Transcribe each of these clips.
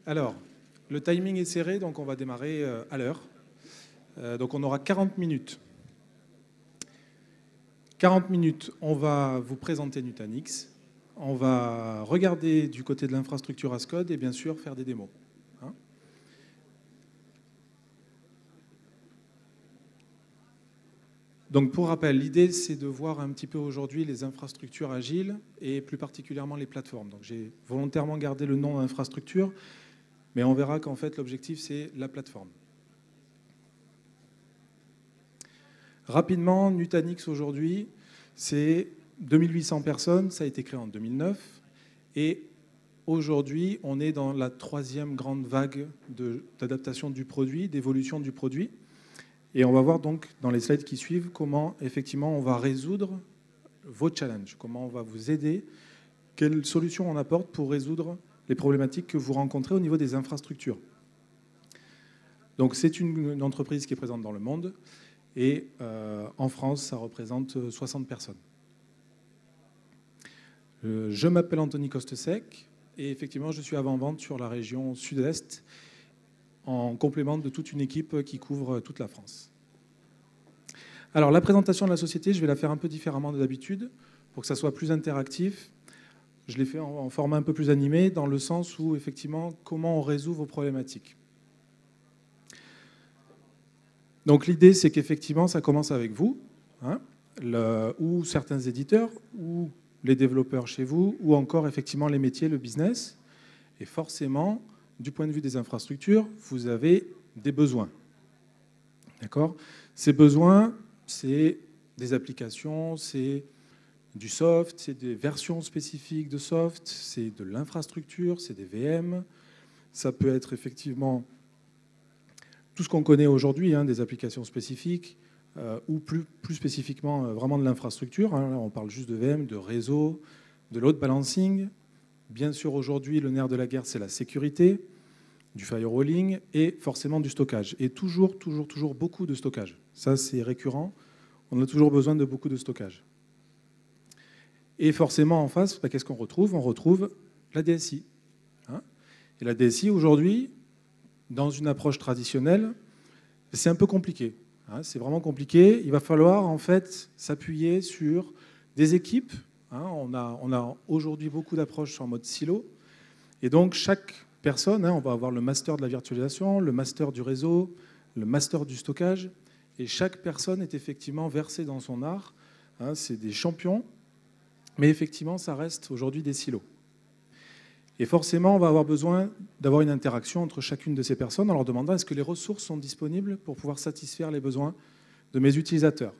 Alors, le timing est serré, donc on va démarrer à l'heure. Donc on aura 40 minutes. 40 minutes, on va vous présenter Nutanix. On va regarder du côté de l'infrastructure as code et bien sûr faire des démos. Hein. Donc pour rappel, l'idée c'est de voir un petit peu aujourd'hui les infrastructures agiles et plus particulièrement les plateformes. Donc j'ai volontairement gardé le nom d'infrastructure, mais on verra qu'en fait l'objectif c'est la plateforme. Rapidement, Nutanix aujourd'hui, c'est 2800 personnes, ça a été créé en 2009. Et aujourd'hui, on est dans la troisième grande vague d'adaptation du produit, d'évolution du produit. Et on va voir donc dans les slides qui suivent comment effectivement on va résoudre vos challenges, comment on va vous aider, quelles solutions on apporte pour résoudre les problématiques que vous rencontrez au niveau des infrastructures. Donc c'est une entreprise qui est présente dans le monde. Et en France, ça représente 60 personnes. Je m'appelle Anthony Costesec et effectivement, je suis avant-vente sur la région sud-est en complément de toute une équipe qui couvre toute la France. Alors, la présentation de la société, je vais la faire un peu différemment de d'habitude pour que ça soit plus interactif. Je l'ai fait en format un peu plus animé dans le sens où, effectivement, comment on résout vos problématiques. Donc l'idée, c'est qu'effectivement, ça commence avec vous, hein, ou certains éditeurs, ou les développeurs chez vous, ou encore effectivement les métiers, le business. Et forcément, du point de vue des infrastructures, vous avez des besoins. D'accord ? Ces besoins, c'est des applications, c'est du soft, c'est des versions spécifiques de soft, c'est de l'infrastructure, c'est des VM. Ça peut être effectivement tout ce qu'on connaît aujourd'hui, hein, des applications spécifiques, ou plus spécifiquement vraiment de l'infrastructure. Hein. On parle juste de VM, de réseau, de load balancing. Bien sûr, aujourd'hui, le nerf de la guerre, c'est la sécurité, du firewalling et forcément du stockage. Et toujours beaucoup de stockage. Ça, c'est récurrent. On a toujours besoin de beaucoup de stockage. Et forcément, en face, qu'est-ce qu'on retrouve ? On retrouve la DSI. Hein. Et la DSI, aujourd'hui, dans une approche traditionnelle, c'est un peu compliqué. Hein, c'est vraiment compliqué. Il va falloir en fait s'appuyer sur des équipes. Hein, on a aujourd'hui beaucoup d'approches en mode silo. Et donc chaque personne, hein, on va avoir le master de la virtualisation, le master du réseau, le master du stockage. Et chaque personne est effectivement versée dans son art. Hein, c'est des champions. Mais effectivement, ça reste aujourd'hui des silos. Et forcément, on va avoir besoin d'avoir une interaction entre chacune de ces personnes en leur demandant est-ce que les ressources sont disponibles pour pouvoir satisfaire les besoins de mes utilisateurs.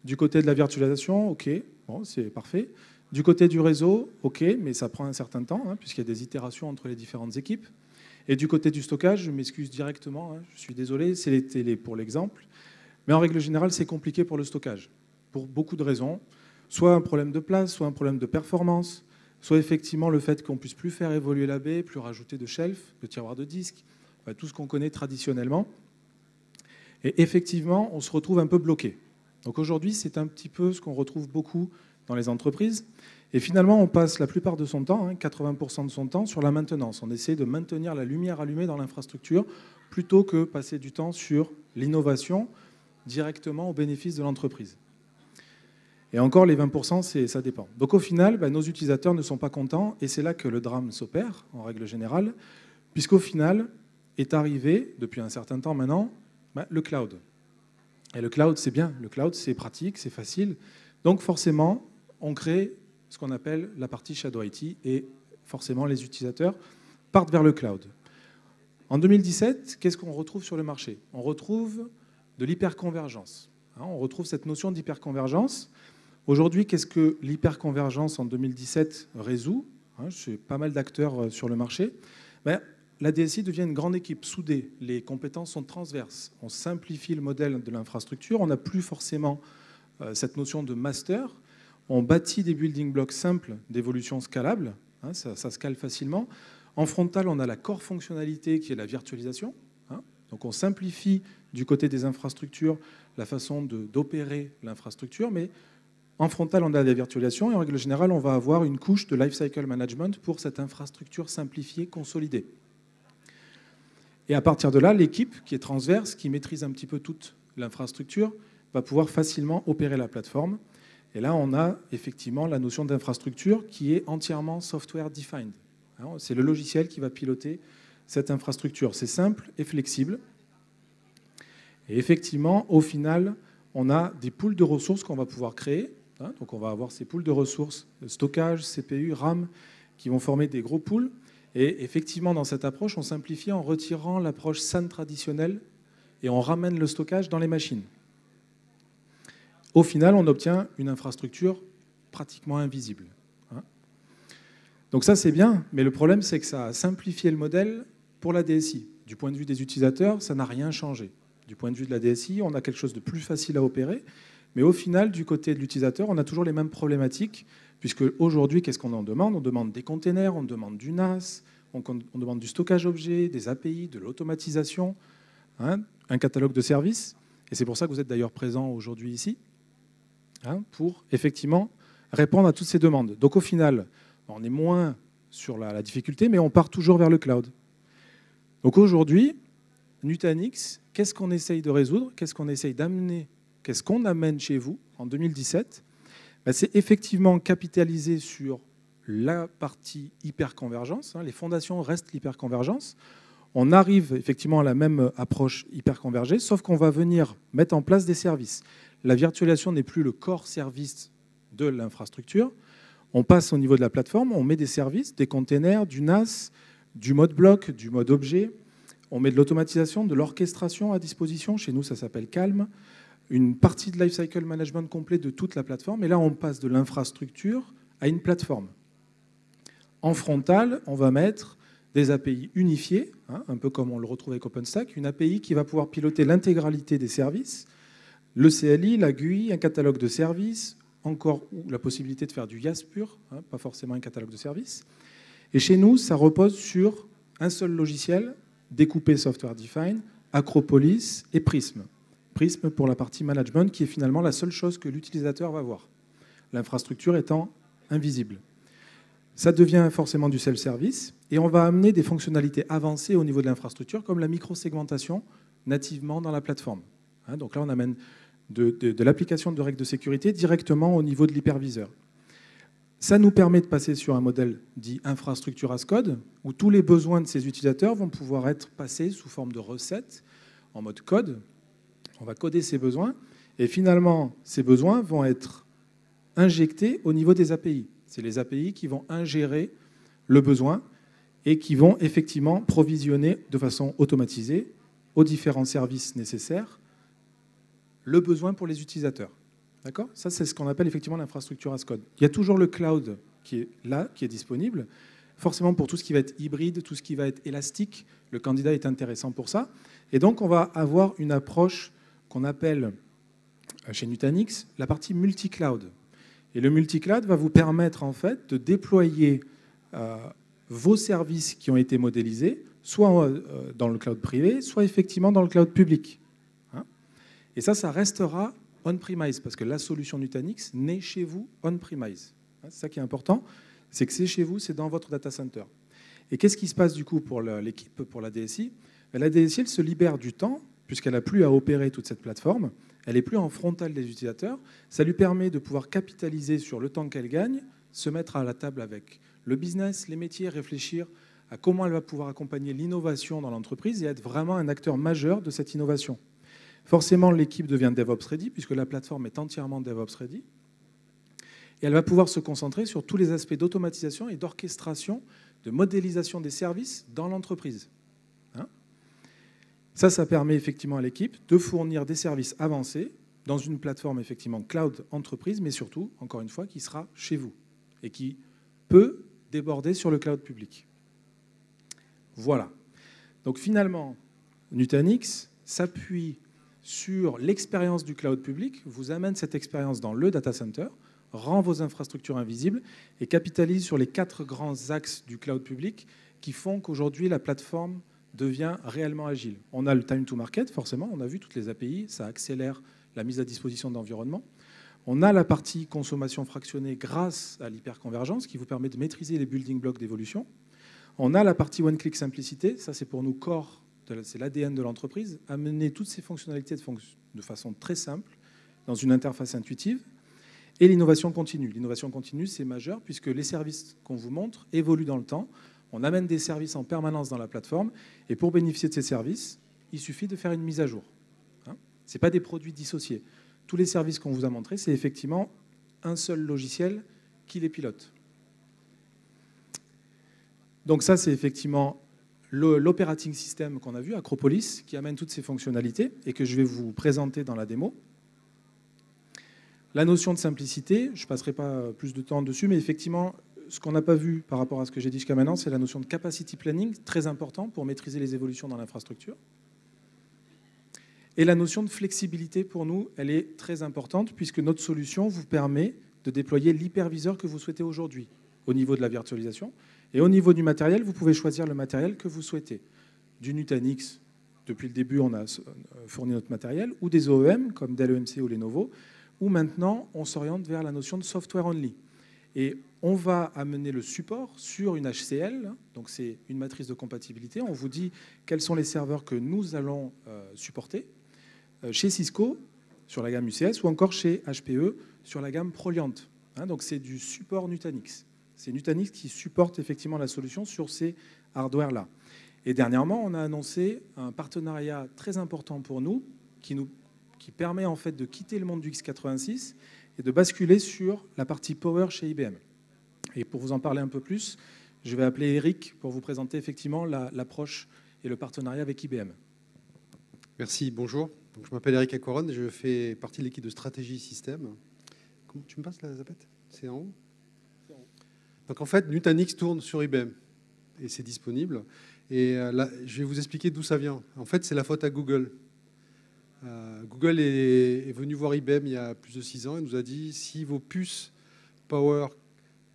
Du côté de la virtualisation, OK, bon, c'est parfait. Du côté du réseau, OK, mais ça prend un certain temps, hein, puisqu'il y a des itérations entre les différentes équipes. Et du côté du stockage, je m'excuse directement, hein, je suis désolé, c'est les télés pour l'exemple. Mais en règle générale, c'est compliqué pour le stockage, pour beaucoup de raisons. Soit un problème de place, soit un problème de performance, soit effectivement le fait qu'on ne puisse plus faire évoluer la baie, plus rajouter de shelf, de tiroirs de disques, enfin, tout ce qu'on connaît traditionnellement. Et effectivement, on se retrouve un peu bloqué. Donc aujourd'hui, c'est un petit peu ce qu'on retrouve beaucoup dans les entreprises. Et finalement, on passe la plupart de son temps, hein, 80% de son temps, sur la maintenance. On essaie de maintenir la lumière allumée dans l'infrastructure plutôt que passer du temps sur l'innovation directement au bénéfice de l'entreprise. Et encore, les 20%, ça dépend. Donc au final, nos utilisateurs ne sont pas contents, et c'est là que le drame s'opère, en règle générale, puisqu'au final est arrivé, depuis un certain temps maintenant, le cloud. Et le cloud, c'est bien. Le cloud, c'est pratique, c'est facile. Donc forcément, on crée ce qu'on appelle la partie Shadow IT, et forcément, les utilisateurs partent vers le cloud. En 2017, qu'est-ce qu'on retrouve sur le marché ? On retrouve de l'hyperconvergence. On retrouve cette notion d'hyperconvergence. Aujourd'hui, qu'est-ce que l'hyperconvergence en 2017 résout ? C'est pas mal d'acteurs sur le marché. La DSI devient une grande équipe soudée. Les compétences sont transverses. On simplifie le modèle de l'infrastructure. On n'a plus forcément cette notion de master. On bâtit des building blocks simples d'évolution scalable. Ça scale facilement. En frontal, on a la core fonctionnalité qui est la virtualisation. Donc on simplifie du côté des infrastructures la façon d'opérer l'infrastructure, mais en frontal, on a la virtualisation et en règle générale, on va avoir une couche de lifecycle management pour cette infrastructure simplifiée, consolidée. Et à partir de là, l'équipe qui est transverse, qui maîtrise un petit peu toute l'infrastructure, va pouvoir facilement opérer la plateforme. Et là, on a effectivement la notion d'infrastructure qui est entièrement software defined. C'est le logiciel qui va piloter cette infrastructure. C'est simple et flexible. Et effectivement, au final, on a des pools de ressources qu'on va pouvoir créer. Donc on va avoir ces pools de ressources, stockage, CPU, RAM, qui vont former des gros pools. Et effectivement, dans cette approche, on simplifie en retirant l'approche SAN traditionnelle et on ramène le stockage dans les machines. Au final, on obtient une infrastructure pratiquement invisible. Donc ça, c'est bien, mais le problème, c'est que ça a simplifié le modèle pour la DSI. Du point de vue des utilisateurs, ça n'a rien changé. Du point de vue de la DSI, on a quelque chose de plus facile à opérer, mais au final, du côté de l'utilisateur, on a toujours les mêmes problématiques, puisque aujourd'hui, qu'est-ce qu'on en demande? On demande des containers, on demande du NAS, on demande du stockage objet, des API, de l'automatisation, un catalogue de services, et c'est pour ça que vous êtes d'ailleurs présent aujourd'hui ici, pour effectivement répondre à toutes ces demandes. Donc au final, on est moins sur la difficulté, mais on part toujours vers le cloud. Donc aujourd'hui, Nutanix, qu'est-ce qu'on essaye de résoudre? Qu'est-ce qu'on essaye d'amener? Qu'est-ce qu'on amène chez vous en 2017? C'est effectivement capitaliser sur la partie hyperconvergence. Les fondations restent l'hyperconvergence. On arrive effectivement à la même approche hyperconvergée, sauf qu'on va venir mettre en place des services. La virtualisation n'est plus le core service de l'infrastructure. On passe au niveau de la plateforme, on met des services, des containers, du NAS, du mode bloc, du mode objet. On met de l'automatisation, de l'orchestration à disposition. Chez nous, ça s'appelle Calm. Une partie de lifecycle management complet de toute la plateforme. Et là, on passe de l'infrastructure à une plateforme. En frontal, on va mettre des API unifiées, un peu comme on le retrouve avec OpenStack, une API qui va pouvoir piloter l'intégralité des services, le CLI, la GUI, un catalogue de services, encore la possibilité de faire du IaaS pur, pas forcément un catalogue de services. Et chez nous, ça repose sur un seul logiciel, découpé software defined, Acropolis et Prism. Prism pour la partie management, qui est finalement la seule chose que l'utilisateur va voir, l'infrastructure étant invisible. Ça devient forcément du self-service, et on va amener des fonctionnalités avancées au niveau de l'infrastructure, comme la micro-segmentation nativement dans la plateforme. Donc là, on amène de l'application de règles de sécurité directement au niveau de l'hyperviseur. Ça nous permet de passer sur un modèle dit infrastructure as code, où tous les besoins de ces utilisateurs vont pouvoir être passés sous forme de recettes en mode code. On va coder ces besoins, et finalement, ces besoins vont être injectés au niveau des API. C'est les API qui vont ingérer le besoin et qui vont effectivement provisionner de façon automatisée aux différents services nécessaires le besoin pour les utilisateurs. D'accord? Ça, c'est ce qu'on appelle effectivement l'infrastructure as code. Il y a toujours le cloud qui est là, qui est disponible. Forcément, pour tout ce qui va être hybride, tout ce qui va être élastique, le candidat est intéressant pour ça. Et donc, on va avoir une approche qu'on appelle chez Nutanix la partie multi-cloud. Et le multi-cloud va vous permettre en fait de déployer vos services qui ont été modélisés, soit dans le cloud privé, soit effectivement dans le cloud public. Et ça restera on-premise, parce que la solution Nutanix naît chez vous on-premise. C'est ça qui est important, c'est que c'est chez vous, c'est dans votre data center. Et qu'est-ce qui se passe du coup pour l'équipe, pour la DSI? La DSI, elle se libère du temps, puisqu'elle n'a plus à opérer toute cette plateforme, elle n'est plus en frontal des utilisateurs, ça lui permet de pouvoir capitaliser sur le temps qu'elle gagne, se mettre à la table avec le business, les métiers, réfléchir à comment elle va pouvoir accompagner l'innovation dans l'entreprise et être vraiment un acteur majeur de cette innovation. Forcément, l'équipe devient DevOps Ready, puisque la plateforme est entièrement DevOps Ready. Et elle va pouvoir se concentrer sur tous les aspects d'automatisation et d'orchestration, de modélisation des services dans l'entreprise. Ça permet effectivement à l'équipe de fournir des services avancés dans une plateforme effectivement cloud entreprise, mais surtout, encore une fois, qui sera chez vous et qui peut déborder sur le cloud public. Voilà. Donc finalement, Nutanix s'appuie sur l'expérience du cloud public, vous amène cette expérience dans le data center, rend vos infrastructures invisibles et capitalise sur les 4 grands axes du cloud public qui font qu'aujourd'hui la plateforme devient réellement agile. On a le time to market, forcément, on a vu toutes les API, ça accélère la mise à disposition d'environnement. On a la partie consommation fractionnée grâce à l'hyperconvergence qui vous permet de maîtriser les building blocks d'évolution. On a la partie one-click simplicité, ça c'est pour nous core c'est l'ADN de l'entreprise, amener toutes ces fonctionnalités de façon très simple, dans une interface intuitive, et l'innovation continue. L'innovation continue, c'est majeur, puisque les services qu'on vous montre évoluent dans le temps. On amène des services en permanence dans la plateforme, et pour bénéficier de ces services, il suffit de faire une mise à jour. Ce n'est pas des produits dissociés. Tous les services qu'on vous a montrés, c'est effectivement un seul logiciel qui les pilote. Donc ça, c'est effectivement l'operating system qu'on a vu, Acropolis, qui amène toutes ces fonctionnalités et que je vais vous présenter dans la démo. La notion de simplicité, je ne passerai pas plus de temps dessus, mais effectivement, ce qu'on n'a pas vu par rapport à ce que j'ai dit jusqu'à maintenant, c'est la notion de capacity planning, très important pour maîtriser les évolutions dans l'infrastructure. Et la notion de flexibilité, pour nous, elle est très importante, puisque notre solution vous permet de déployer l'hyperviseur que vous souhaitez aujourd'hui, au niveau de la virtualisation. Et au niveau du matériel, vous pouvez choisir le matériel que vous souhaitez. Du Nutanix, depuis le début, on a fourni notre matériel, ou des OEM, comme Dell EMC ou Lenovo, où maintenant, on s'oriente vers la notion de software only. Et on va amener le support sur une HCL, donc c'est une matrice de compatibilité. On vous dit quels sont les serveurs que nous allons supporter chez Cisco, sur la gamme UCS, ou encore chez HPE, sur la gamme Proliant. Donc c'est du support Nutanix. C'est Nutanix qui supporte effectivement la solution sur ces hardware-là. Et dernièrement, on a annoncé un partenariat très important pour nous qui permet en fait de quitter le monde du x86 et de basculer sur la partie Power chez IBM. Et pour vous en parler un peu plus, je vais appeler Eric pour vous présenter effectivement l'approche et le partenariat avec IBM. Merci, bonjour. Donc, je m'appelle Eric Aquaron et je fais partie de l'équipe de stratégie système. Tu me passes la zapette? C'est en haut? Donc en fait, Nutanix tourne sur IBM et c'est disponible. Et là, je vais vous expliquer d'où ça vient. En fait, c'est la faute à Google. Google est venu voir IBM il y a plus de 6 ans et nous a dit si vos puces Power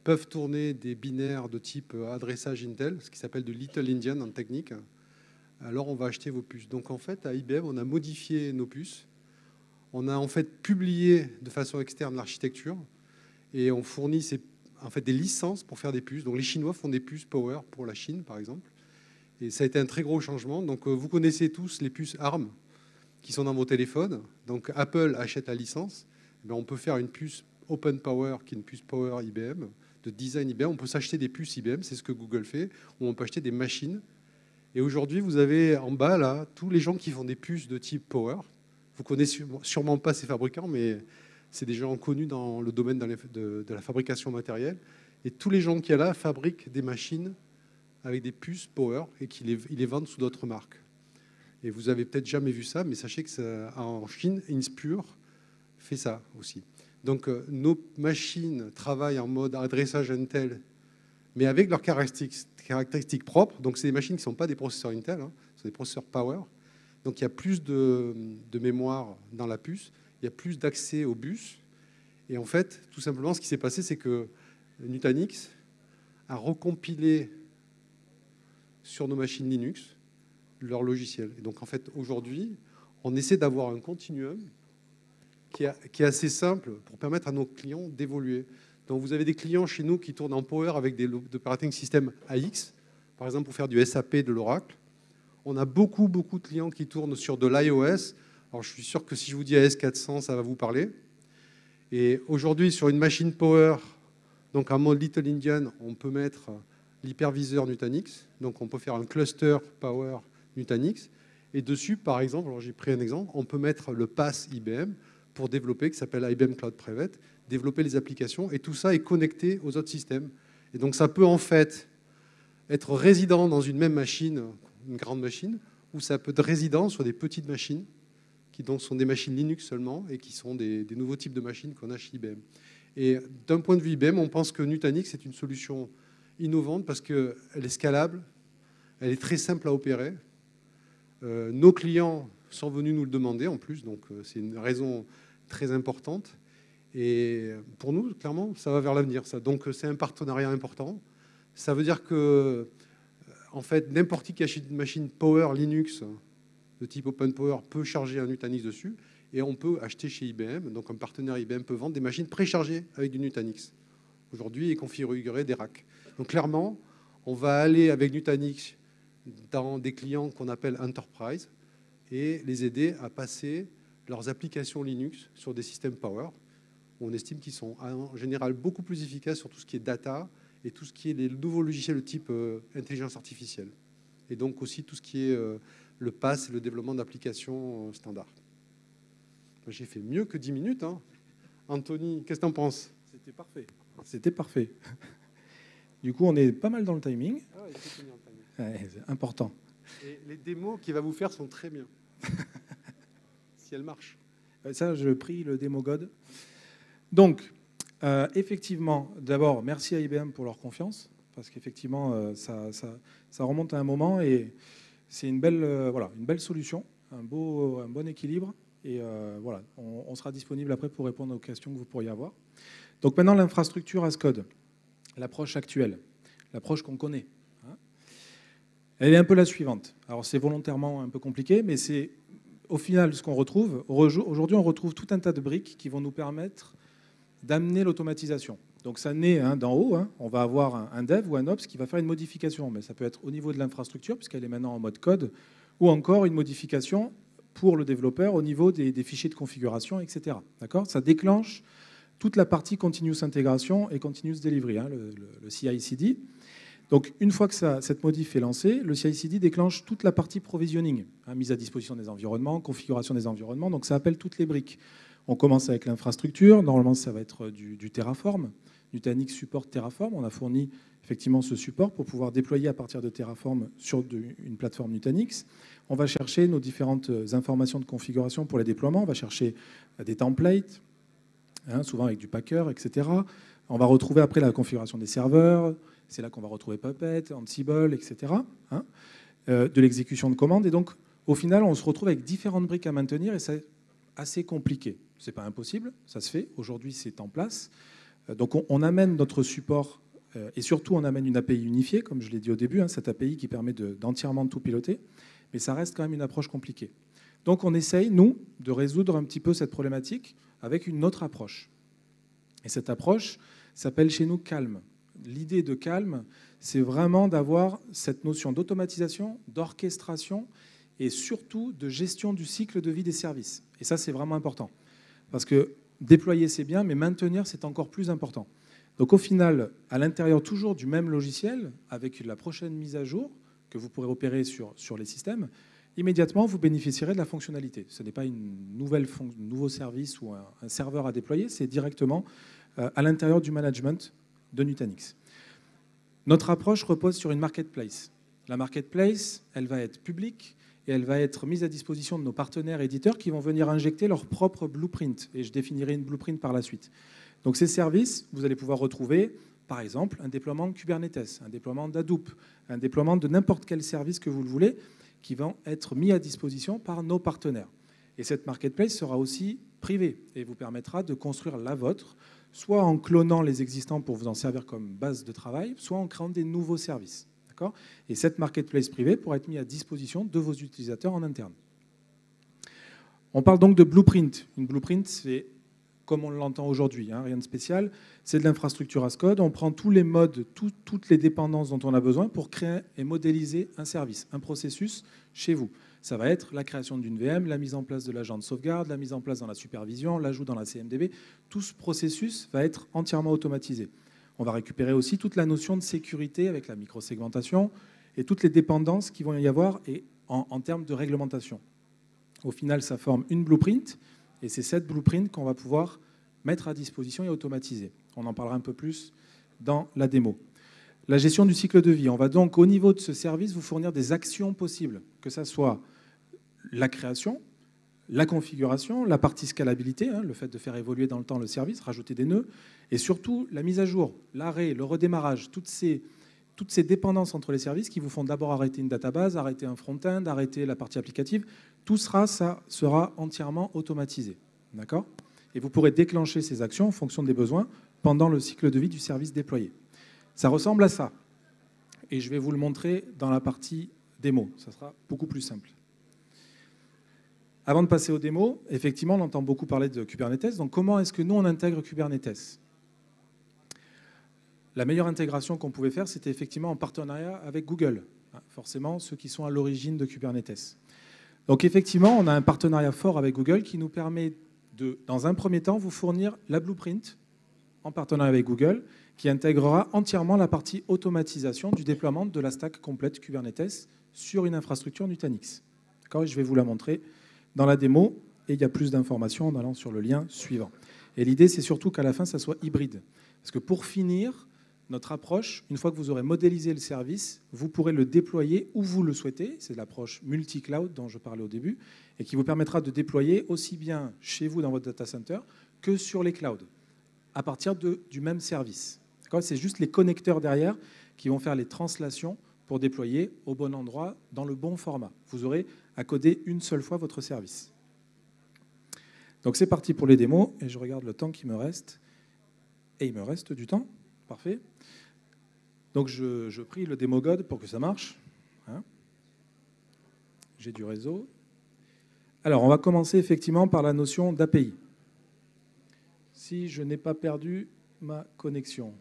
peuvent tourner des binaires de type adressage Intel, ce qui s'appelle de Little Indian en technique, alors on va acheter vos puces. Donc en fait, à IBM, on a modifié nos puces. On a en fait publié de façon externe l'architecture et on fournit des licences pour faire des puces. Donc les Chinois font des puces Power pour la Chine, par exemple. Et ça a été un très gros changement. Donc vous connaissez tous les puces ARM qui sont dans vos téléphones. Donc Apple achète la licence. On peut faire une puce Open Power, qui est une puce Power IBM, de design IBM. On peut s'acheter des puces IBM, c'est ce que Google fait, ou on peut acheter des machines. Et aujourd'hui, vous avez en bas, là, tous les gens qui font des puces de type Power. Vous connaissez sûrement pas ces fabricants, mais c'est des gens connus dans le domaine de la fabrication matérielle. Et tous les gens qui sont là fabriquent des machines avec des puces Power et qui les vendent sous d'autres marques. Et vous avez peut-être jamais vu ça, mais sachez que en Chine, Inspur fait ça aussi. Donc nos machines travaillent en mode adressage Intel, mais avec leurs caractéristiques propres. Donc c'est des machines qui ne sont pas des processeurs Intel, c'est des processeurs Power. Donc il y a plus de mémoire dans la puce, il y a plus d'accès au bus. Et en fait, tout simplement, ce qui s'est passé, c'est que Nutanix a recompilé sur nos machines Linux leur logiciel. Et donc en fait, aujourd'hui, on essaie d'avoir un continuum qui est assez simple pour permettre à nos clients d'évoluer. Donc vous avez des clients chez nous qui tournent en Power avec des operating system AX, par exemple pour faire du SAP, de l'Oracle. On a beaucoup de clients qui tournent sur de l'iOS. Alors je suis sûr que si je vous dis AS400, ça va vous parler. Et aujourd'hui, sur une machine Power, donc en mode Little Indian, on peut mettre l'hyperviseur Nutanix. Donc on peut faire un cluster Power Nutanix. Et dessus, par exemple, alors j'ai pris un exemple, on peut mettre le pass IBM pour développer, qui s'appelle IBM Cloud Private, développer les applications. Et tout ça est connecté aux autres systèmes. Et donc ça peut en fait être résident dans une même machine, une grande machine, ou ça peut être résident sur des petites machines, qui donc sont des machines Linux seulement, et qui sont des nouveaux types de machines qu'on a chez IBM. Et d'un point de vue IBM, on pense que Nutanix est une solution innovante parce qu'elle est scalable, elle est très simple à opérer. Nos clients sont venus nous le demander en plus, donc c'est une raison très importante. Et pour nous, clairement, ça va vers l'avenir. Donc c'est un partenariat important. Ça veut dire que, en fait, n'importe qui achète une machine Power Linux de type Open Power peut charger un Nutanix dessus. Et on peut acheter chez IBM, donc un partenaire IBM peut vendre des machines préchargées avec du Nutanix aujourd'hui et configurer des racks. Donc clairement, on va aller avec Nutanix dans des clients qu'on appelle enterprise et les aider à passer leurs applications Linux sur des systèmes Power. On estime qu'ils sont en général beaucoup plus efficaces sur tout ce qui est data et tout ce qui est les nouveaux logiciels de type intelligence artificielle. Et donc aussi tout ce qui est le PaaS et le développement d'applications standards. J'ai fait mieux que 10 minutes. Hein. Anthony, qu'est-ce que tu en penses? C'était parfait. C'était parfait. Du coup, on est pas mal dans le timing. Ah, il faut tenir le timing. Ouais, c'est important. Et les démos qu'il va vous faire sont très bien. Si elles marchent. Ça, je prie le démo God. Donc, effectivement, d'abord, merci à IBM pour leur confiance, parce qu'effectivement, ça remonte à un moment et c'est une belle solution, un bon équilibre. Et voilà, on sera disponible après pour répondre aux questions que vous pourriez avoir. Donc maintenant, l'infrastructure as code, l'approche actuelle, l'approche qu'on connaît. Hein, elle est un peu la suivante. Alors c'est volontairement un peu compliqué, mais c'est au final ce qu'on retrouve. Aujourd'hui, on retrouve tout un tas de briques qui vont nous permettre d'amener l'automatisation. Donc ça naît d'en haut. Hein, on va avoir un dev ou un ops qui va faire une modification, mais ça peut être au niveau de l'infrastructure, puisqu'elle est maintenant en mode code, ou encore une modification pour le développeur au niveau des fichiers de configuration, etc. D'accord ? Ça déclenche toute la partie continuous intégration et continuous delivery, hein, le CI/CD. Donc, une fois que cette modif est lancée, le CI/CD déclenche toute la partie provisioning, hein, mise à disposition des environnements, configuration des environnements. Donc, ça appelle toutes les briques. On commence avec l'infrastructure. Normalement, ça va être du Terraform. Nutanix supporte Terraform. On a fourni effectivement ce support pour pouvoir déployer à partir de Terraform sur une plateforme Nutanix. On va chercher nos différentes informations de configuration pour les déploiements. On va chercher des templates, hein, souvent avec du Packer, etc. On va retrouver après la configuration des serveurs. C'est là qu'on va retrouver Puppet, Ansible, etc. Hein, de l'exécution de commandes. Et donc, au final, on se retrouve avec différentes briques à maintenir et c'est assez compliqué. Ce n'est pas impossible, ça se fait. Aujourd'hui, c'est en place. Donc, on amène notre support et surtout, on amène une API unifiée, comme je l'ai dit au début, hein, cette API qui permet d'entièrement tout piloter. Mais ça reste quand même une approche compliquée. Donc, on essaye, nous, de résoudre un petit peu cette problématique avec une autre approche. Et cette approche s'appelle chez nous Calm. L'idée de Calm, c'est vraiment d'avoir cette notion d'automatisation, d'orchestration et surtout de gestion du cycle de vie des services. Et ça, c'est vraiment important. Parce que déployer, c'est bien, mais maintenir, c'est encore plus important. Donc au final, à l'intérieur toujours du même logiciel, avec la prochaine mise à jour que vous pourrez opérer sur les systèmes, immédiatement, vous bénéficierez de la fonctionnalité. Ce n'est pas un nouveau service ou un serveur à déployer, c'est directement à l'intérieur du management de Nutanix. Notre approche repose sur une marketplace. La marketplace, elle va être publique et elle va être mise à disposition de nos partenaires éditeurs qui vont venir injecter leur propre blueprint. Et je définirai une blueprint par la suite. Donc ces services, vous allez pouvoir retrouver, par exemple, un déploiement de Kubernetes, un déploiement d'Hadoop, un déploiement de n'importe quel service que vous le voulez, qui vont être mis à disposition par nos partenaires. Et cette marketplace sera aussi privée et vous permettra de construire la vôtre, soit en clonant les existants pour vous en servir comme base de travail, soit en créant des nouveaux services. D'accord ? Et cette marketplace privée pourra être mise à disposition de vos utilisateurs en interne. On parle donc de blueprint. Une blueprint, c'est comme on l'entend aujourd'hui, hein, rien de spécial. C'est de l'infrastructure as code. On prend tous les modes, toutes les dépendances dont on a besoin pour créer et modéliser un service, un processus chez vous. Ça va être la création d'une VM, la mise en place de l'agent de sauvegarde, la mise en place dans la supervision, l'ajout dans la CMDB. Tout ce processus va être entièrement automatisé. On va récupérer aussi toute la notion de sécurité avec la microsegmentation et toutes les dépendances qui vont y avoir et en termes de réglementation. Au final, ça forme une blueprint et c'est cette blueprint qu'on va pouvoir mettre à disposition et automatiser. On en parlera un peu plus dans la démo. La gestion du cycle de vie. On va donc, au niveau de ce service, vous fournir des actions possibles, que ce soit la création, la configuration, la partie scalabilité, hein, le fait de faire évoluer dans le temps le service, rajouter des nœuds, et surtout la mise à jour, l'arrêt, le redémarrage, toutes ces dépendances entre les services qui vous font d'abord arrêter une database, arrêter un front-end, arrêter la partie applicative. Tout ça sera entièrement automatisé. D'accord ? Et vous pourrez déclencher ces actions en fonction des besoins pendant le cycle de vie du service déployé. Ça ressemble à ça. Et je vais vous le montrer dans la partie démo. Ça sera beaucoup plus simple. Avant de passer aux démos, effectivement, on entend beaucoup parler de Kubernetes. Donc, comment est-ce que nous, on intègre Kubernetes ? La meilleure intégration qu'on pouvait faire, c'était effectivement en partenariat avec Google. forcément ceux qui sont à l'origine de Kubernetes. Donc effectivement, on a un partenariat fort avec Google qui nous permet de, dans un premier temps, vous fournir la blueprint en partenariat avec Google, qui intégrera entièrement la partie automatisation du déploiement de la stack complète Kubernetes sur une infrastructure Nutanix. D'accord ? Je vais vous la montrer dans la démo, et il y a plus d'informations en allant sur le lien suivant. Et l'idée, c'est surtout qu'à la fin, ça soit hybride. Parce que pour finir, notre approche, une fois que vous aurez modélisé le service, vous pourrez le déployer où vous le souhaitez. C'est l'approche multi-cloud dont je parlais au début, et qui vous permettra de déployer aussi bien chez vous dans votre data center que sur les clouds, à partir du même service. C'est juste les connecteurs derrière qui vont faire les translations pour déployer au bon endroit, dans le bon format. Vous aurez à coder une seule fois votre service. Donc c'est parti pour les démos, et je regarde le temps qui me reste. Et il me reste du temps. Parfait. Donc je prie le démo God pour que ça marche. Hein, j'ai du réseau. Alors on va commencer effectivement par la notion d'API. Si je n'ai pas perdu ma connexion.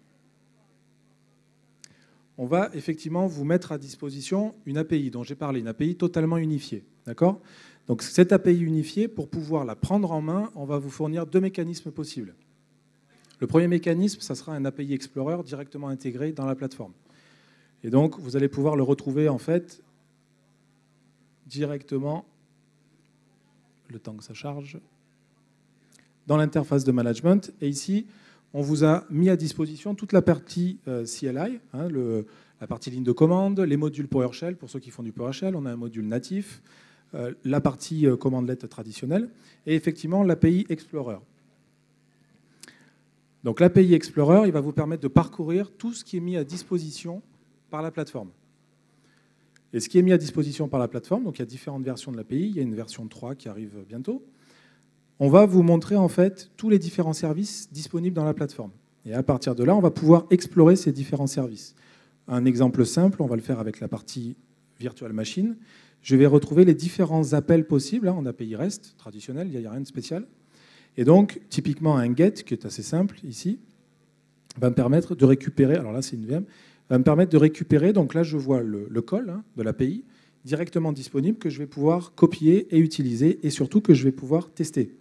On va effectivement vous mettre à disposition une API dont j'ai parlé, une API totalement unifiée. D'accord ? Donc cette API unifiée, pour pouvoir la prendre en main, on va vous fournir deux mécanismes possibles. Le premier mécanisme, ça sera un API Explorer directement intégré dans la plateforme. Et donc, vous allez pouvoir le retrouver en fait directement, le temps que ça charge, dans l'interface de management. Et ici, on vous a mis à disposition toute la partie CLI, hein, la partie ligne de commande, les modules PowerShell, pour ceux qui font du PowerShell, on a un module natif, la partie commandlet traditionnelle, et effectivement l'API Explorer. Donc l'API Explorer, il va vous permettre de parcourir tout ce qui est mis à disposition par la plateforme. Et ce qui est mis à disposition par la plateforme, donc il y a différentes versions de l'API, il y a une version 3 qui arrive bientôt, on va vous montrer en fait tous les différents services disponibles dans la plateforme. Et à partir de là, on va pouvoir explorer ces différents services. Un exemple simple, on va le faire avec la partie Virtual Machine. Je vais retrouver les différents appels possibles en API REST traditionnel, il n'y a rien de spécial. Et donc, typiquement, un GET, qui est assez simple ici, va me permettre de récupérer, alors là c'est une VM, va me permettre de récupérer, donc là je vois le call de l'API directement disponible que je vais pouvoir copier et utiliser, et surtout que je vais pouvoir tester.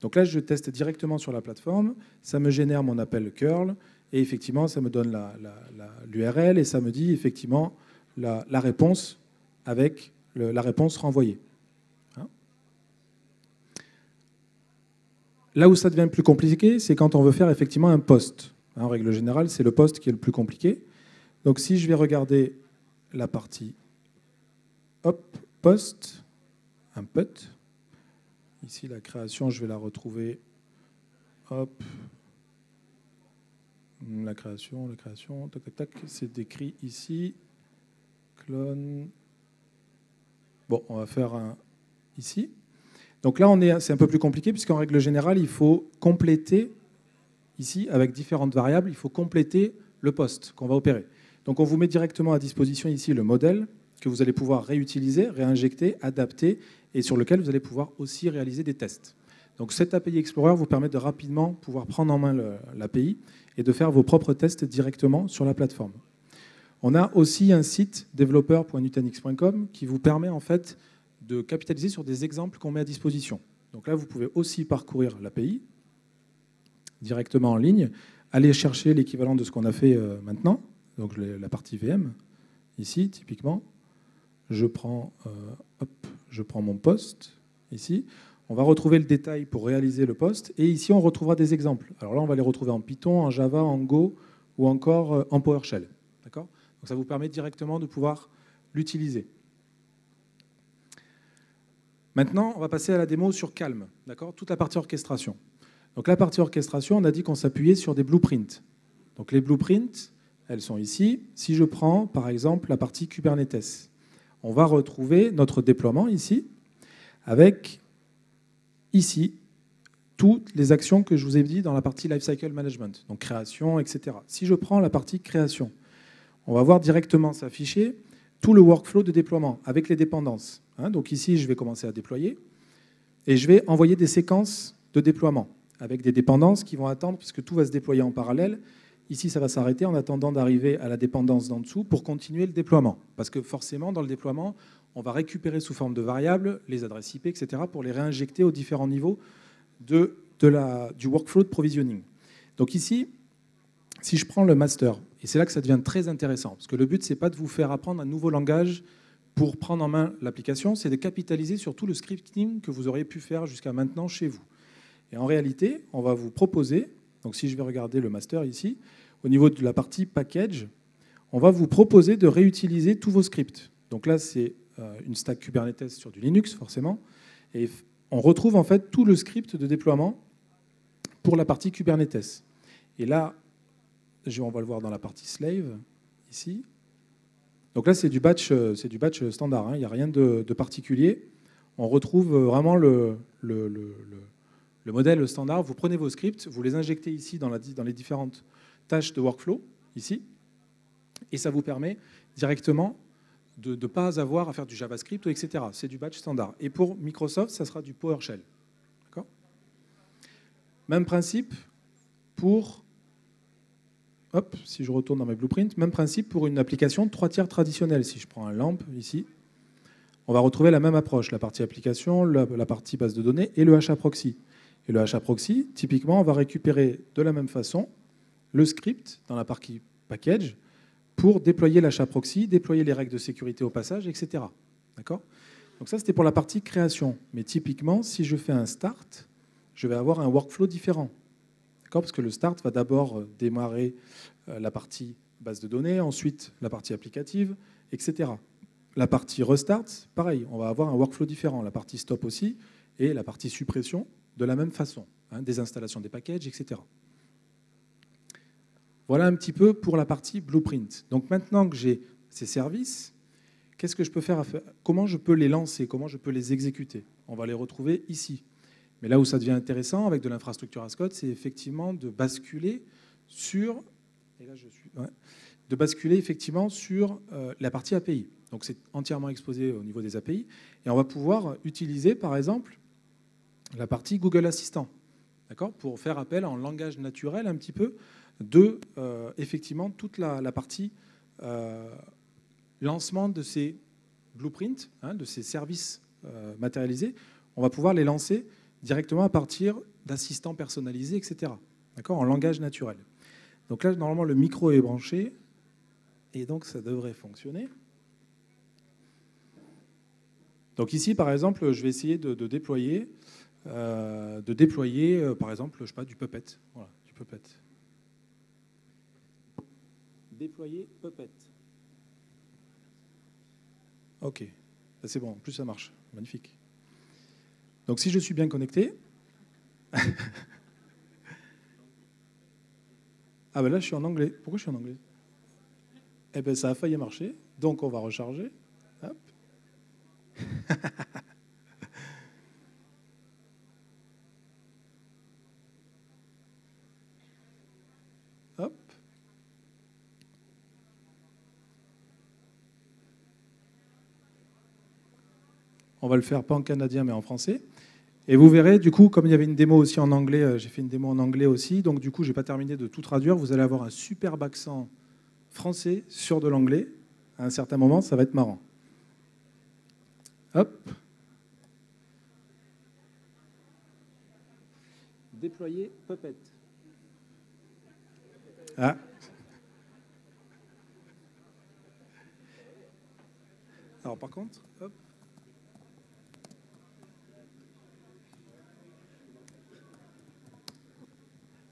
Donc là je teste directement sur la plateforme, ça me génère mon appel curl, et effectivement ça me donne l'URL, et ça me dit effectivement la réponse avec la réponse renvoyée. Là où ça devient plus compliqué, c'est quand on veut faire effectivement un post. En règle générale, c'est le post qui est le plus compliqué. Donc si je vais regarder la partie post, un put, ici la création, je vais la retrouver. Hop, la création, tac, tac, tac, c'est décrit ici. Clone. Bon, on va faire un ici. Donc là, c'est un peu plus compliqué puisqu'en règle générale, il faut compléter, ici, avec différentes variables, il faut compléter le post qu'on va opérer. Donc on vous met directement à disposition ici le modèle que vous allez pouvoir réutiliser, réinjecter, adapter et sur lequel vous allez pouvoir aussi réaliser des tests. Donc cet API Explorer vous permet de rapidement pouvoir prendre en main l'API et de faire vos propres tests directement sur la plateforme. On a aussi un site developer.nutanix.com qui vous permet en fait de capitaliser sur des exemples qu'on met à disposition. Donc là, vous pouvez aussi parcourir l'API directement en ligne, aller chercher l'équivalent de ce qu'on a fait maintenant, donc la partie VM, ici, typiquement. Je prends mon post, ici. On va retrouver le détail pour réaliser le post, et ici, on retrouvera des exemples. Alors là, on va les retrouver en Python, en Java, en Go, ou encore en PowerShell. D'accord ? Donc ça vous permet directement de pouvoir l'utiliser. Maintenant, on va passer à la démo sur Calm, d'accord ? Toute la partie orchestration. Donc la partie orchestration, on a dit qu'on s'appuyait sur des blueprints. Donc les blueprints, elles sont ici. Si je prends, par exemple, la partie Kubernetes, on va retrouver notre déploiement ici, avec ici toutes les actions que je vous ai dit dans la partie Lifecycle Management, donc création, etc. Si je prends la partie création, on va voir directement s'afficher tout le workflow de déploiement avec les dépendances. Donc ici, je vais commencer à déployer et je vais envoyer des séquences de déploiement avec des dépendances qui vont attendre puisque tout va se déployer en parallèle. Ici, ça va s'arrêter en attendant d'arriver à la dépendance d'en dessous pour continuer le déploiement. Parce que forcément, dans le déploiement, on va récupérer sous forme de variables les adresses IP, etc., pour les réinjecter aux différents niveaux du workflow de provisioning. Donc ici, si je prends le master, et c'est là que ça devient très intéressant, parce que le but, ce n'est pas de vous faire apprendre un nouveau langage pour prendre en main l'application, c'est de capitaliser sur tout le scripting que vous auriez pu faire jusqu'à maintenant chez vous. Et en réalité, on va vous proposer, donc si je vais regarder le master ici, au niveau de la partie package, on va vous proposer de réutiliser tous vos scripts. Donc là, c'est une stack Kubernetes sur du Linux, forcément, et on retrouve en fait tout le script de déploiement pour la partie Kubernetes. Et là, on va le voir dans la partie slave, ici. Donc là, c'est du batch standard, hein. Il n'y a rien de particulier. On retrouve vraiment le modèle standard. Vous prenez vos scripts, vous les injectez ici dans les différentes tâches de workflow, ici, et ça vous permet directement de ne pas avoir à faire du JavaScript, etc. C'est du batch standard. Et pour Microsoft, ça sera du PowerShell. D'accord ? Même principe pour... Hop, si je retourne dans mes blueprints, même principe pour une application 3 tiers traditionnelle. Si je prends un LAMP ici, on va retrouver la même approche, la partie application, la partie base de données et le HAProxy. Et le HAProxy, typiquement, on va récupérer de la même façon le script dans la partie package pour déployer l'HAProxy, déployer les règles de sécurité au passage, etc. D'accord ? Donc ça, c'était pour la partie création. Mais typiquement, si je fais un start, je vais avoir un workflow différent. Parce que le start va d'abord démarrer la partie base de données, ensuite la partie applicative, etc. La partie restart, pareil, on va avoir un workflow différent. La partie stop aussi, et la partie suppression de la même façon. Hein, désinstallation des packages, etc. Voilà un petit peu pour la partie blueprint. Donc maintenant que j'ai ces services, qu'est-ce que je peux faire ? Comment je peux les lancer ? Comment je peux les exécuter ? On va les retrouver ici. Mais là où ça devient intéressant avec de l'infrastructure as code, c'est effectivement de basculer sur, effectivement sur la partie API. Donc c'est entièrement exposé au niveau des API. Et on va pouvoir utiliser, par exemple, la partie Google Assistant, d'accord, pour faire appel en langage naturel un petit peu de effectivement toute la partie lancement de ces blueprints, hein, de ces services matérialisés. On va pouvoir les lancer directement à partir d'assistants personnalisés, etc. D'accord ? En langage naturel. Donc là, normalement, le micro est branché, et donc ça devrait fonctionner. Donc ici, par exemple, je vais essayer de déployer, par exemple, je sais pas, du Puppet. Voilà, du Puppet. Déployer Puppet. OK. C'est bon, en plus ça marche. Magnifique. Donc si je suis bien connecté, ah ben là je suis en anglais. Pourquoi je suis en anglais ? Eh ben ça a failli marcher, donc on va recharger. Hop. Hop. On va le faire pas en canadien mais en français. Et vous verrez, du coup, comme il y avait une démo aussi en anglais, j'ai fait une démo en anglais aussi, donc du coup, je n'ai pas terminé de tout traduire. Vous allez avoir un superbe accent français sur de l'anglais. À un certain moment, ça va être marrant. Hop. Déployer Puppet. Ah. Alors, par contre, hop.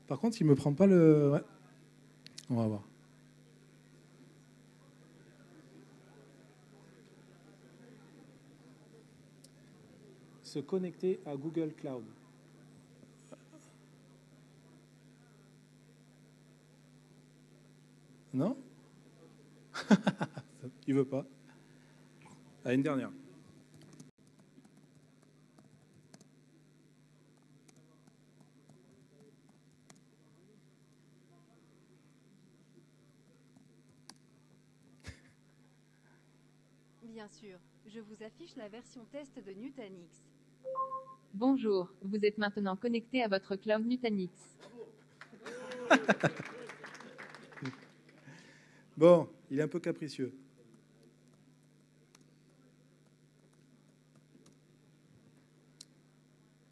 Par contre, il ne me prend pas le... Ouais. On va voir. Se connecter à Google Cloud. Non? Il ne veut pas. Ah, une dernière. Bien sûr, je vous affiche la version test de Nutanix. Bonjour, vous êtes maintenant connecté à votre cloud Nutanix. Bon, il est un peu capricieux.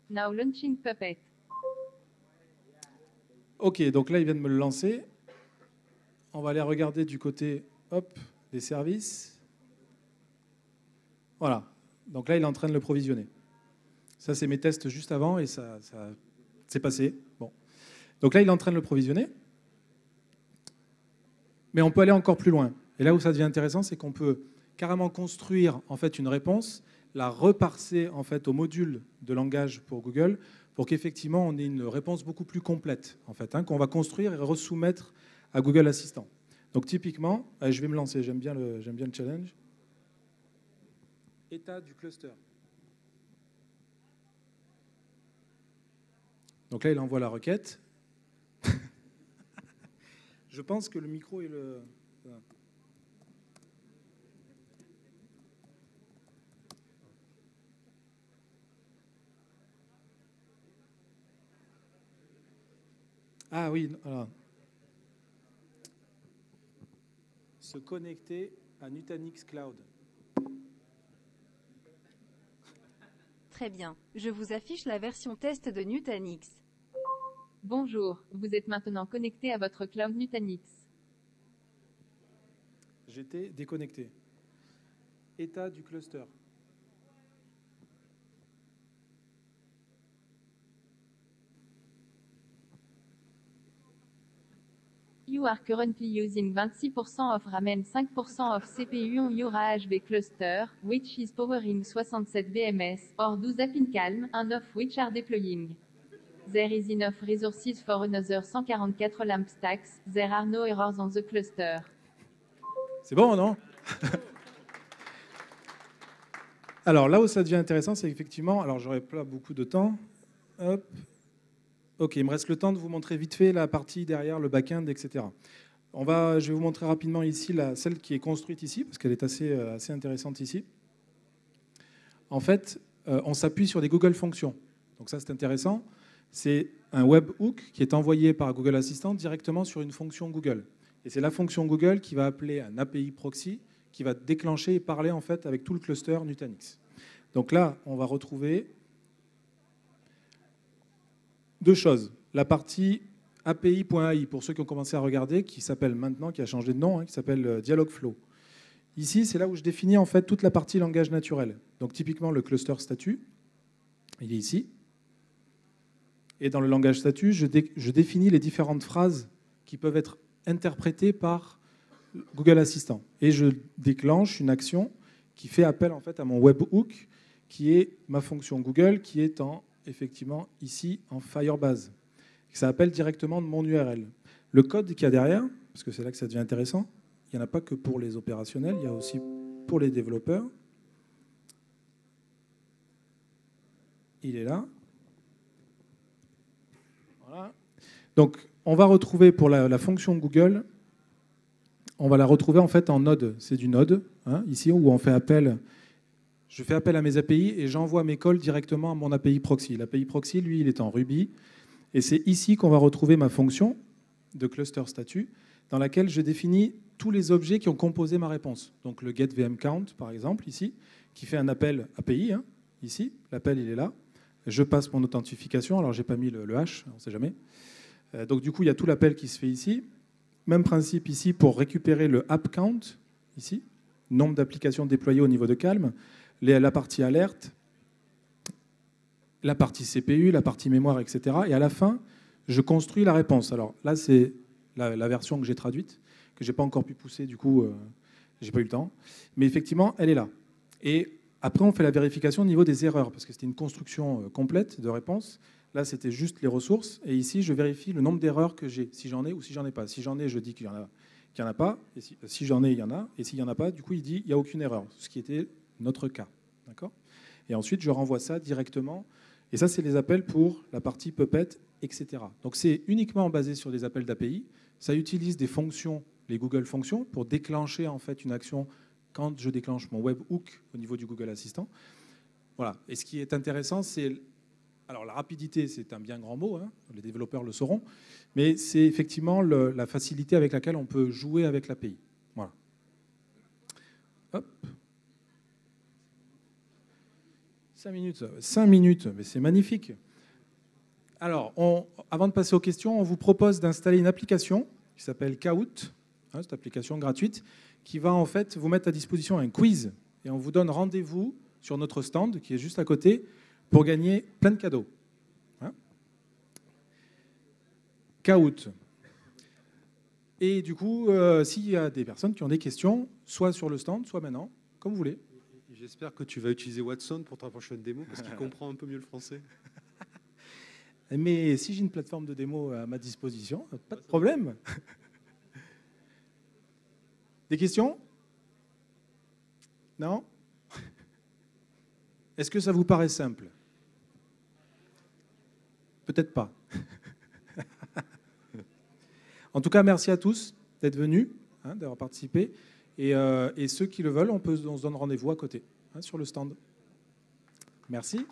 Now launching Puppet. Ok, donc là, il vient de me le lancer. On va aller regarder du côté hop, des services. Voilà. Donc là, il est en train de le provisionner. Ça, c'est mes tests juste avant et ça c'est passé. Bon. Donc là, il est en train de le provisionner. Mais on peut aller encore plus loin. Et là où ça devient intéressant, c'est qu'on peut carrément construire en fait une réponse, la reparser en fait au module de langage pour Google, pour qu'effectivement on ait une réponse beaucoup plus complète en fait, qu'on va construire et resoumettre à Google Assistant. Donc typiquement, allez, je vais me lancer. J'aime bien le challenge. État du cluster. Donc là, il envoie la requête. Je pense que le micro est le... Ah oui, voilà. Se connecter à Nutanix Cloud. Très bien. Je vous affiche la version test de Nutanix. Bonjour, vous êtes maintenant connecté à votre cloud Nutanix. J'étais déconnecté. État du cluster. You are currently using 26% of RAM and 5% of CPU on your AHV cluster, which is powering 67 BMS, or 12 app in Calm, and of which are deploying. There is enough resources for another 144 lamp stacks. There are no errors on the cluster. C'est bon, non? Alors là où ça devient intéressant, c'est effectivement, alors j'aurais pas beaucoup de temps. Hop. Ok, il me reste le temps de vous montrer vite fait la partie derrière, le back-end, etc. Je vais vous montrer rapidement ici celle qui est construite ici, parce qu'elle est assez intéressante ici. En fait, on s'appuie sur des Google Fonctions. Donc ça, c'est intéressant. C'est un webhook qui est envoyé par Google Assistant directement sur une fonction Google. Et c'est la fonction Google qui va appeler un API proxy qui va déclencher et parler en fait avec tout le cluster Nutanix. Donc là, on va retrouver deux choses. La partie API.ai, pour ceux qui ont commencé à regarder, qui s'appelle maintenant, qui a changé de nom, qui s'appelle Dialogflow. Ici, c'est là où je définis en fait toute la partie langage naturel. Donc typiquement, le cluster statut, il est ici. Et dans le langage statut, je définis les différentes phrases qui peuvent être interprétées par Google Assistant. Et je déclenche une action qui fait appel en fait à mon webhook, qui est ma fonction Google, qui est effectivement ici en Firebase. Ça appelle directement de mon URL. Le code qu'il y a derrière, parce que c'est là que ça devient intéressant, il n'y en a pas que pour les opérationnels, il y a aussi pour les développeurs. Il est là. Voilà. Donc, on va retrouver pour la fonction Google, on va la retrouver en fait en node. C'est du node, ici, où on fait appel. Je fais appel à mes API et j'envoie mes calls directement à mon API proxy. L'API proxy, lui, il est en Ruby. Et c'est ici qu'on va retrouver ma fonction de cluster statut, dans laquelle je définis tous les objets qui ont composé ma réponse. Donc le getVMCount, par exemple, ici, qui fait un appel API, ici. L'appel, il est là. Je passe mon authentification. Alors, je n'ai pas mis le hash, on ne sait jamais. Donc, du coup, il y a tout l'appel qui se fait ici. Même principe ici pour récupérer le AppCount, ici. Nombre d'applications déployées au niveau de Calm. La partie alerte, la partie CPU, la partie mémoire, etc. Et à la fin, je construis la réponse. Alors là, c'est la version que j'ai traduite, que je n'ai pas encore pu pousser, du coup, je n'ai pas eu le temps. Mais effectivement, elle est là. Et après, on fait la vérification au niveau des erreurs, parce que c'était une construction complète de réponse. Là, c'était juste les ressources. Et ici, je vérifie le nombre d'erreurs que j'ai, si j'en ai ou si j'en ai pas. Si j'en ai, je dis qu'il n'y en a pas. Et si j'en ai, il y en a. Et s'il n'y en a pas, du coup, il dit qu'il n'y a aucune erreur, ce qui était notre cas. D'accord ? Et ensuite, je renvoie ça directement. Et ça, c'est les appels pour la partie Puppet, etc. Donc, c'est uniquement basé sur des appels d'API. Ça utilise des fonctions, les Google Fonctions, pour déclencher en fait une action quand je déclenche mon webhook au niveau du Google Assistant. Voilà. Et ce qui est intéressant, c'est... Alors, la rapidité, c'est un bien grand mot, les développeurs le sauront, mais c'est effectivement la facilité avec laquelle on peut jouer avec l'API. Voilà. Hop. 5 minutes. 5 minutes, mais c'est magnifique. Alors, avant de passer aux questions, on vous propose d'installer une application qui s'appelle Kahoot, cette application gratuite, qui va en fait vous mettre à disposition un quiz. Et on vous donne rendez-vous sur notre stand qui est juste à côté pour gagner plein de cadeaux. Kahoot. Et du coup, s'il y a des personnes qui ont des questions, soit sur le stand, soit maintenant, comme vous voulez. J'espère que tu vas utiliser Watson pour ta prochaine démo, parce qu'il comprend un peu mieux le français. Mais si j'ai une plateforme de démo à ma disposition, pas de problème. Des questions? Non? Est-ce que ça vous paraît simple? Peut-être pas. En tout cas, merci à tous d'être venus, d'avoir participé. Et ceux qui le veulent, on se donne rendez-vous à côté, sur le stand. Merci.